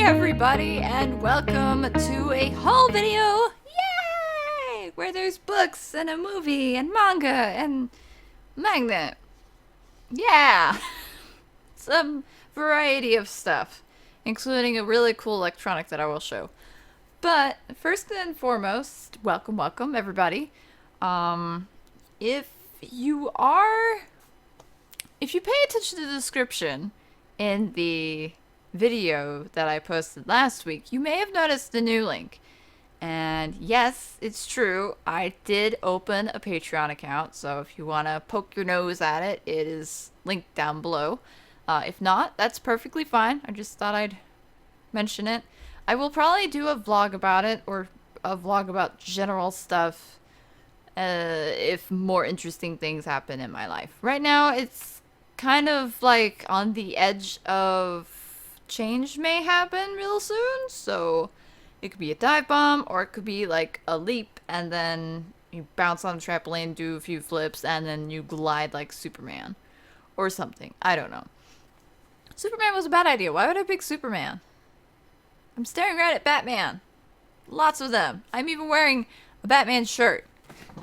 everybody, and welcome to a haul video! Yay! Where there's books and a movie and manga and magnet. Yeah! Some variety of stuff, including a really cool electronic that I will show. But first and foremost, welcome everybody. If you pay attention to the description in the video that I posted last week, you may have noticed the new link. And yes, it's true, I did open a Patreon account, so if you want to poke your nose at it, it is linked down below. If not, that's perfectly fine. I just thought I'd mention it. I will probably do a vlog about it, or a vlog about general stuff, if more interesting things happen in my life. Right now, it's kind of like on the edge of change may happen real soon, so it could be a dive bomb, or it could be like a leap, and then you bounce on the trampoline, do a few flips, and then you glide like Superman. Or something. I don't know. Superman was a bad idea. Why would I pick Superman? I'm staring right at Batman. Lots of them. I'm even wearing a Batman shirt.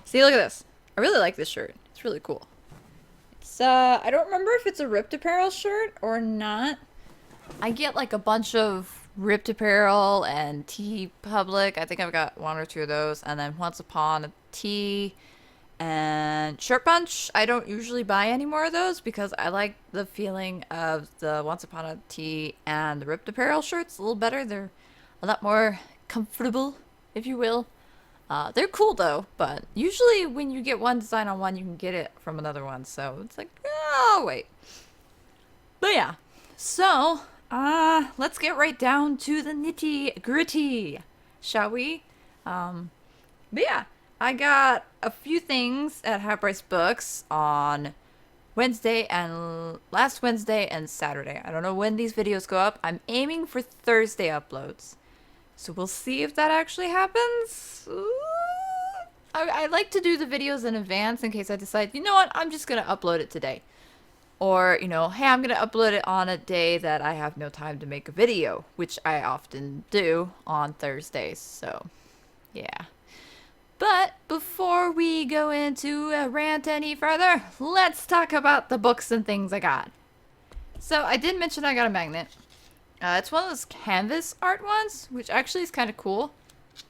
See, look at this. I really like this shirt. It's really cool. It's, I don't remember if it's a Ripped Apparel shirt or not. I get like a bunch of Ripped Apparel and T Public. I think I've got one or two of those. And then Once Upon a T and Shirt Bunch. I don't usually buy any more of those because I like the feeling of the Once Upon a T and the Ripped Apparel shirts a little better. They're a lot more comfortable, if you will. They're cool though, but usually when you get one design on one, you can get it from another one. So it's like, oh, wait. But yeah, so let's get right down to the nitty gritty, shall we? But yeah, I got a few things at Half Price Books on Wednesday and last Wednesday and Saturday. I don't know when these videos go up. I'm aiming for Thursday uploads. So we'll see if that actually happens. I like to do the videos in advance in case I decide, you know what, I'm just going to upload it today. Or, you know, hey, I'm going to upload it on a day that I have no time to make a video, which I often do on Thursdays. So, yeah. But before we go into a rant any further, let's talk about the books and things I got. So I did mention I got a magnet. It's one of those canvas art ones, which actually is kind of cool,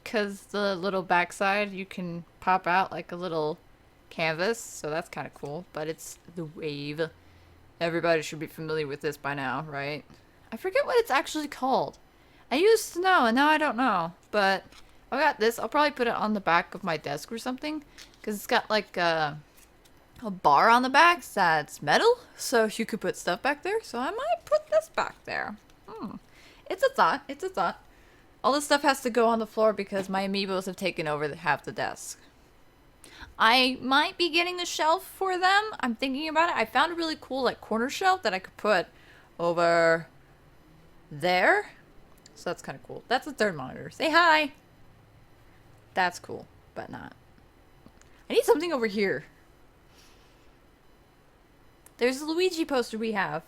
because the little backside you can pop out like a little canvas, so that's kind of cool. But it's the Wave. Everybody should be familiar with this by now, right? I forget what it's actually called. I used to know, and now I don't know. But I got this. I'll probably put it on the back of my desk or something, because it's got like a bar on the back that's metal, so you could put stuff back there. So I might put this back there. It's a thought. It's a thought. All this stuff has to go on the floor because my amiibos have taken over half the desk. I might be getting a shelf for them. I'm thinking about it. I found a really cool like corner shelf that I could put over there. So that's kind of cool. That's a third monitor. Say hi. That's cool, but not. I need something over here. There's a Luigi poster we have.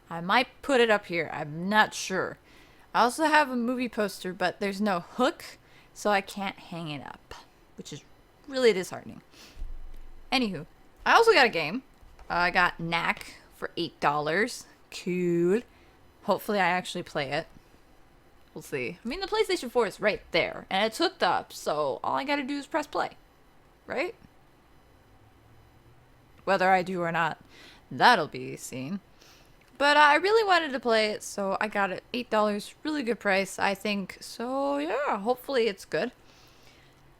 I might put it up here. I'm not sure. I also have a movie poster, but there's no hook, so I can't hang it up, which is really disheartening. Anywho, I also got a game. I got Knack for $8. Cool. Hopefully I actually play it. We'll see. I mean, the PlayStation 4 is right there, and it's hooked up, so all I gotta do is press play. Right? Whether I do or not, that'll be seen. But I really wanted to play it, so I got it. $8. Really good price, I think. So, yeah, hopefully it's good.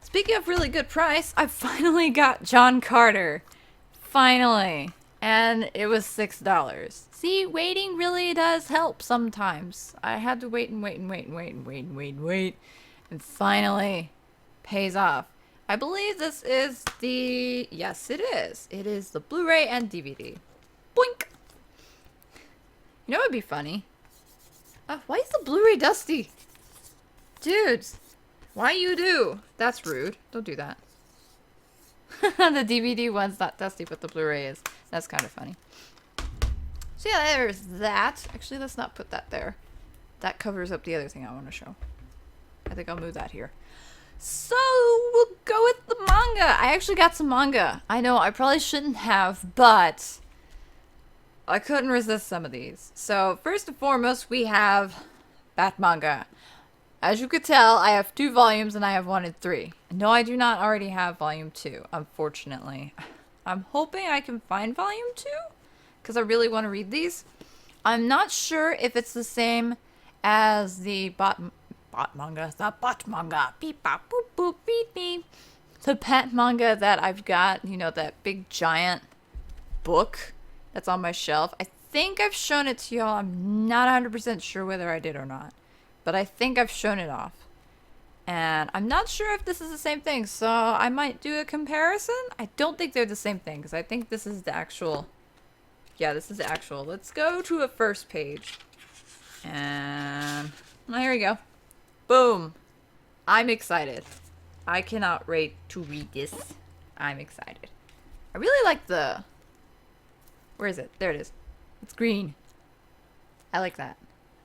Speaking of really good price, I finally got John Carter. Finally. And it was $6. See, waiting really does help sometimes. I had to wait and wait and wait and wait and wait and wait and wait. And finally pays off. I believe this is the... Yes, it is. It is the Blu-ray and DVD. Boink! You know what would be funny? Why is the Blu-ray dusty? Dudes, why you do? That's rude. Don't do that. The DVD one's not dusty, but the Blu-ray is. That's kind of funny. So yeah, there's that. Actually, let's not put that there. that covers up the other thing I want to show. I think I'll move that here. So we'll go with the manga. I actually got some manga. I know I probably shouldn't have, but I couldn't resist some of these. So first and foremost, we have Bat manga. As you could tell, I have 2 volumes and I have 1 and 3. No, I do not already have volume 2, unfortunately. I'm hoping I can find volume 2 because I really want to read these. I'm not sure if it's the same as the bot manga. The bot manga. Beep bop boop boop beep beep. The pet manga that I've got, you know, that big giant book that's on my shelf. I think I've shown it to y'all. I'm not 100% sure whether I did or not. But I think I've shown it off. And I'm not sure if this is the same thing, so I might do a comparison. I don't think they're the same thing, because I think this is the actual... Yeah, this is the actual. Let's go to a first page. And... well, here we go. Boom. I'm excited. I cannot wait to read this. I'm excited. I really like the... where is it? There it is. It's green. I like that.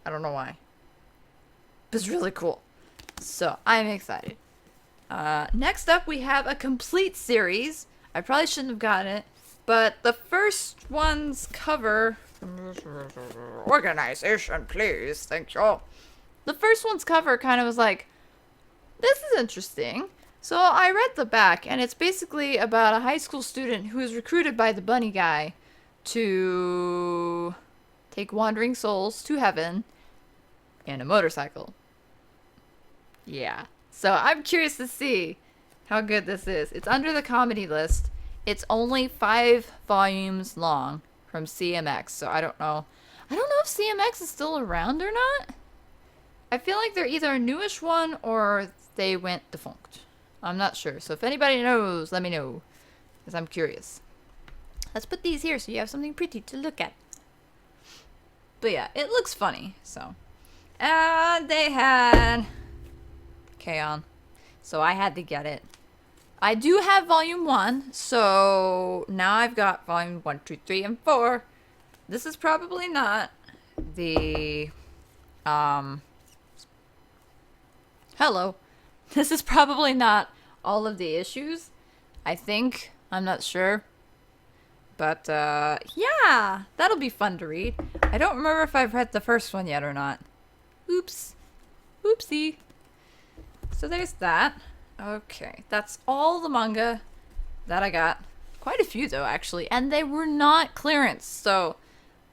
I don't know why. It's really cool. So, I'm excited. Next up, we have a complete series. I probably shouldn't have gotten it, but the first one's cover... organization, please. Thank you. The first one's cover kind of was like, this is interesting. So, I read the back, and it's basically about a high school student who is recruited by the bunny guy to take wandering souls to heaven in a motorcycle. Yeah. So I'm curious to see how good this is. It's under the comedy list. It's only 5 volumes long from CMX. So I don't know. I don't know if CMX is still around or not. I feel like they're either a newish one or they went defunct. I'm not sure. So if anybody knows, let me know. Because I'm curious. Let's put these here so you have something pretty to look at. But yeah, it looks funny. So. And they had... K-On! So I had to get it. I do have volume 1, so now I've got volume 1, 2, 3, and 4. This is probably not the, hello. This is probably not all of the issues. I think. I'm not sure. But, yeah, that'll be fun to read. I don't remember if I've read the first one yet or not. Oops. Oopsie. So there's that. Okay, that's all the manga that I got. Quite a few though, actually, and they were not clearance, so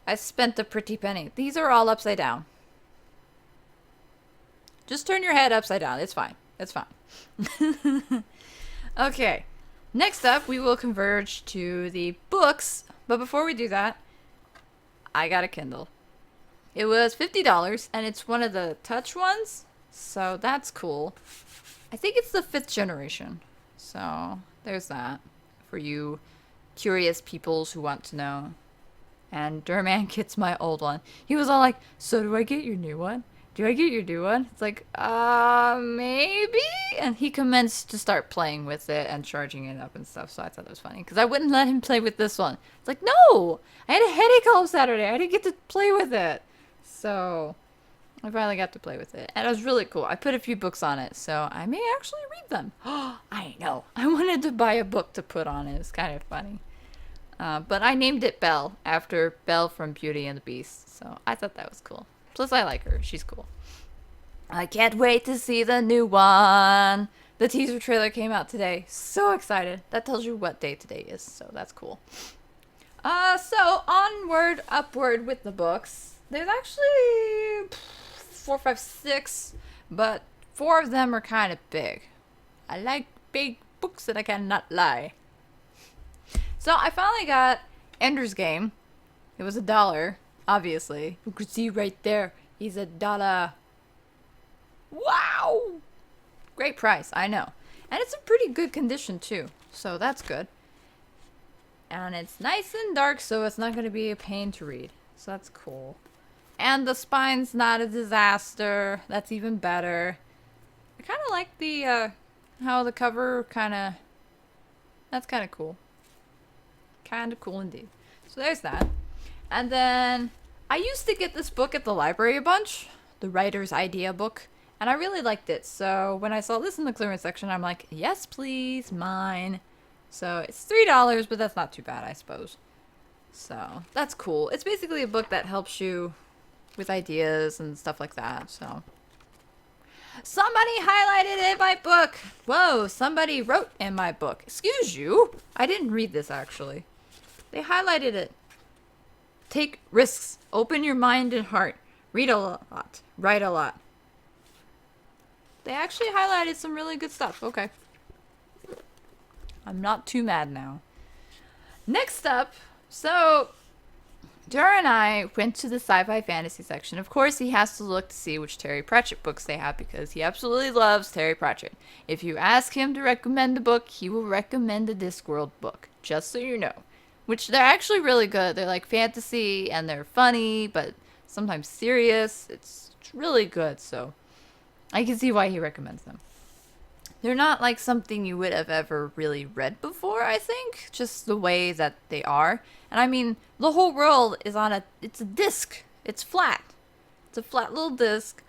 I spent a pretty penny. These are all upside down. Just turn your head upside down. It's fine. It's fine. Okay, next up we will converge to the books, but before we do that, I got a Kindle. It was $50, and it's one of the touch ones. So that's cool. I think it's the 5th generation. So there's that for you curious peoples who want to know. And Durman gets my old one. He was all like, so do I get your new one? Do I get your new one? It's like, maybe? And he commenced to start playing with it and charging it up and stuff. So I thought that was funny. Because I wouldn't let him play with this one. It's like, no! I had a headache all Saturday. I didn't get to play with it. So... I finally got to play with it. And it was really cool. I put a few books on it, so I may actually read them. Oh, I know. I wanted to buy a book to put on it. It's kind of funny. But I named it Belle, after Belle from Beauty and the Beast. So I thought that was cool. Plus, I like her. She's cool. I can't wait to see the new one. The teaser trailer came out today. So excited. That tells you what day today is, so that's cool. So onward, upward with the books. There's actually... 4, 5, 6, but 4 of them are kind of big. I like big books and I cannot lie. So I finally got Ender's Game. It was $1, obviously. You could see right there. He's $1. Wow! Great price, I know. And it's in pretty good condition too, so that's good. And it's nice and dark, so it's not going to be a pain to read. So that's cool. And the spine's not a disaster. That's even better. I kind of like the, how the cover kind of... That's kind of cool. Kind of cool indeed. So there's that. And then, I used to get this book at the library a bunch. the writer's idea book. And I really liked it. So when I saw this in the clearance section, I'm like, yes, please, mine. So it's $3, but that's not too bad, I suppose. So that's cool. It's basically a book that helps you with ideas and stuff like that. So somebody highlighted in my book. Whoa, somebody wrote in my book. Excuse you. I didn't read this actually. They highlighted it. Take risks. Open your mind and heart. Read a lot. Write a lot. They actually highlighted some really good stuff. Okay. I'm not too mad now. Next up, so Dura and I went to the sci-fi fantasy section. Of course, he has to look to see which Terry Pratchett books they have because he absolutely loves Terry Pratchett. If you ask him to recommend a book, he will recommend a Discworld book, just so you know. Which they're actually really good. They're like fantasy and they're funny, but sometimes serious. It's really good, so I can see why he recommends them. They're not like something you would have ever really read before, I think. Just the way that they are. And I mean, the whole world is on it's a disc. It's flat. It's a flat little disc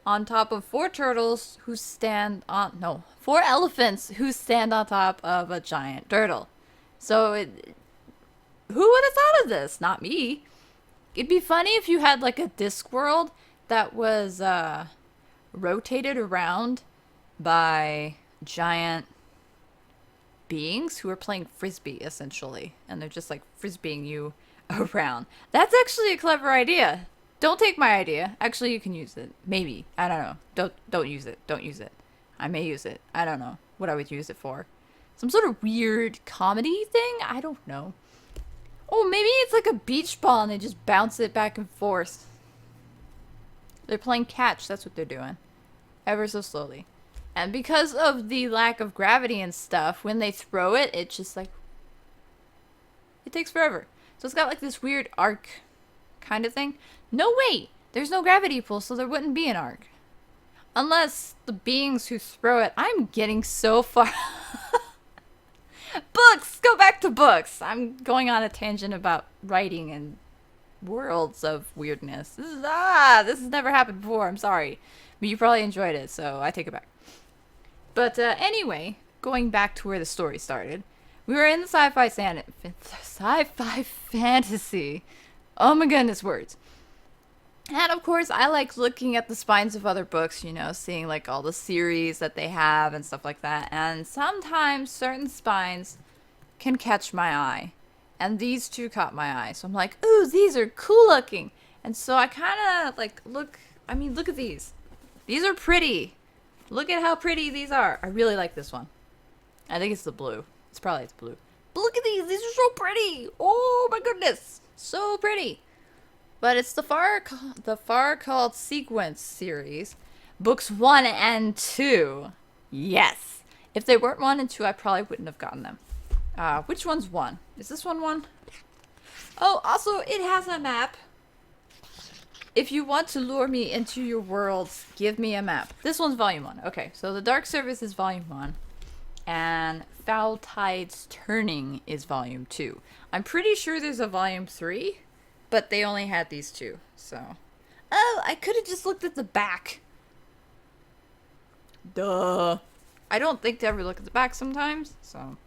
on top of 4 turtles who stand on, no, 4 elephants who stand on top of a giant turtle. So who would have thought of this? Not me. It'd be funny if you had like a disc world that was rotated around by giant beings who are playing frisbee essentially, and they're just like frisbeeing you around. That's actually a clever idea. Don't take my idea. Actually, you can use it. Maybe. I don't know. Don't use it. Don't use it. I may use it. I don't know what I would use it for. Some sort of weird comedy thing? I don't know. Oh, maybe it's like a beach ball and they just bounce it back and forth. They're playing catch. That's what they're doing. Ever so slowly. And because of the lack of gravity and stuff, when they throw it, it just like... it takes forever. So it's got like this weird arc kind of thing. No, wait! There's no gravity pull, so there wouldn't be an arc. Unless the beings who throw it... I'm getting so far... Books! Go back to books! I'm going on a tangent about writing and worlds of weirdness. This has never happened before. I'm sorry. But you probably enjoyed it, so I take it back. But anyway, going back to where the story started, we were in the sci-fi fantasy. Oh my goodness, words. And of course, I like looking at the spines of other books, you know, seeing like all the series that they have and stuff like that. And sometimes certain spines can catch my eye. And these two caught my eye. So I'm like, ooh, these are cool looking. And so I kind of like look at these. These are pretty. Look at how pretty these are. I really like this one. I think it's the blue. It's blue. But look at these. These are so pretty. Oh my goodness. So pretty. But it's the Far Called Sequence series. Books 1 and 2. Yes. If they weren't 1 and 2, I probably wouldn't have gotten them. Which one's 1? Is this one 1? Oh, also, it has a map. If you want to lure me into your worlds, give me a map. This one's volume 1. Okay, so the Dark Service is volume 1. And Foul Tides Turning is volume 2. I'm pretty sure there's a volume 3, but they only had these 2, so. Oh, I could have just looked at the back. Duh. I don't think to ever look at the back sometimes, so.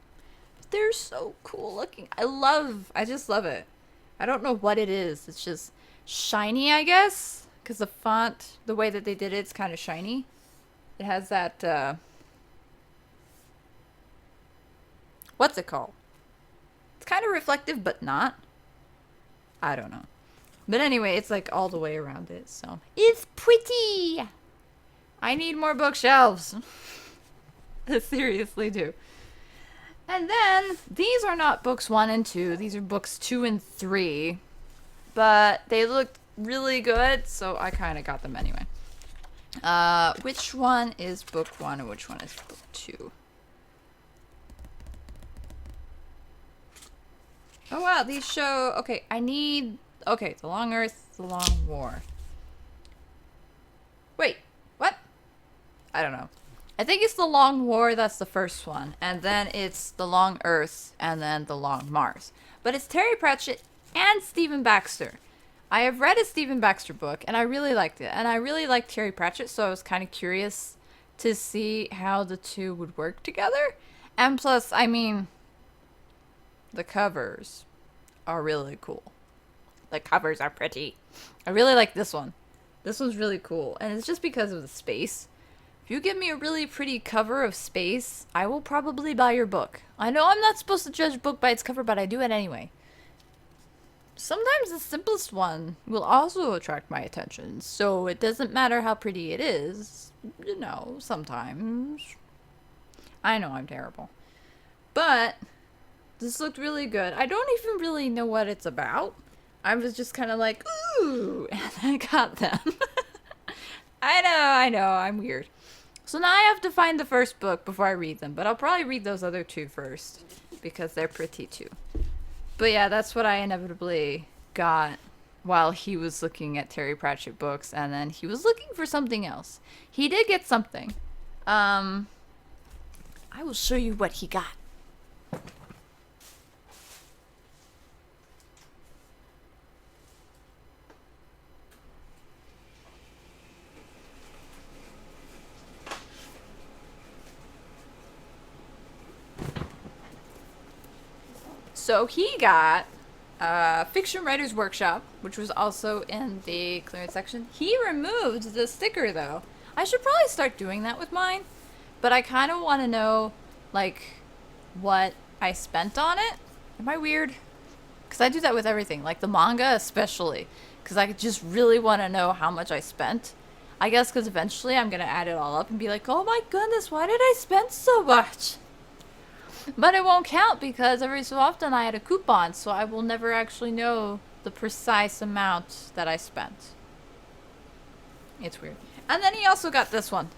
They're so cool looking. I just love it. I don't know what it is. It's just shiny, I guess, because the font, the way that they did it's kind of shiny. It has that what's it called? It's kind of reflective but not. I don't know, but anyway, it's like all the way around it, so it's pretty. I need more bookshelves. I seriously do. And then these are not books 1 and 2, these are books 2 and 3. But they looked really good, so I kind of got them anyway. Which one is book 1 and which one is book 2? Oh wow, these show... Okay, okay, The Long Earth, The Long War. Wait, what? I don't know. I think it's The Long War, that's the first one. And then it's The Long Earth, and then The Long Mars. But it's Terry Pratchett and Stephen Baxter. I have read a Stephen Baxter book, and I really liked it. And I really liked Terry Pratchett, so I was kind of curious to see how the two would work together. And plus, I mean, the covers are really cool. The covers are pretty. I really like this one. This one's really cool, and it's just because of the space. If you give me a really pretty cover of space, I will probably buy your book. I know I'm not supposed to judge a book by its cover, but I do it anyway. Sometimes the simplest one will also attract my attention, so it doesn't matter how pretty it is. You know, sometimes. I know I'm terrible. But this looked really good. I don't even really know what it's about. I was just kind of like, ooh, and I got them. I know, I'm weird. So now I have to find the first book before I read them, but I'll probably read those other two first, because they're pretty too. But yeah, that's what I inevitably got while he was looking at Terry Pratchett books, and then he was looking for something else. He did get something. I will show you what he got. So he got Fiction Writers Workshop, which was also in the clearance section. He removed the sticker, though. I should probably start doing that with mine, but I kind of want to know, like, what I spent on it. Am I weird? Because I do that with everything, like the manga especially, because I just really want to know how much I spent. I guess because eventually I'm going to add it all up and be like, oh my goodness, why did I spend so much? But it won't count because every so often I had a coupon, so I will never actually know the precise amount that I spent. It's weird. And then he also got this one.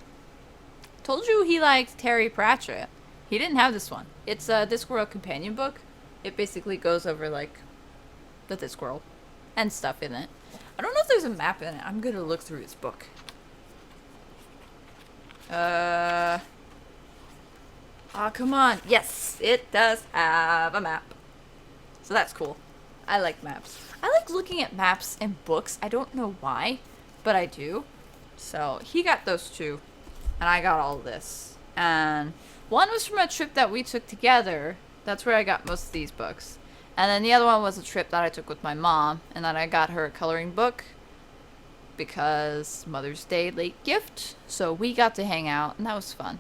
Told you he liked Terry Pratchett. He didn't have this one. It's a Discworld companion book. It basically goes over, like, the Discworld and stuff in it. I don't know if there's a map in it. I'm gonna look through his book. Oh, come on. Yes, it does have a map. So that's cool. I like maps. I like looking at maps in books. I don't know why, but I do. So he got those two, and I got all this. And one was from a trip that we took together. That's where I got most of these books. And then the other one was a trip that I took with my mom, and then I got her a coloring book because Mother's Day late gift. So we got to hang out, and that was fun.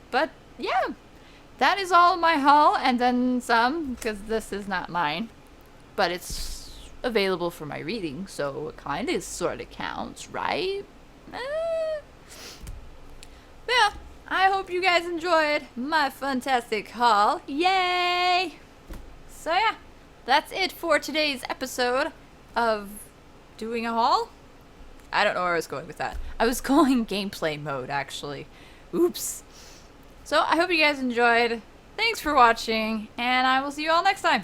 But yeah, that is all my haul, and then some, because this is not mine, but it's available for my reading, so it kind of sort of counts, right? Yeah, I hope you guys enjoyed my fantastic haul. Yay! So yeah, that's it for today's episode of doing a haul. I don't know where I was going with that. I was going gameplay mode, actually. Oops. So I hope you guys enjoyed. Thanks for watching, and I will see you all next time.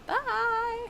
Bye!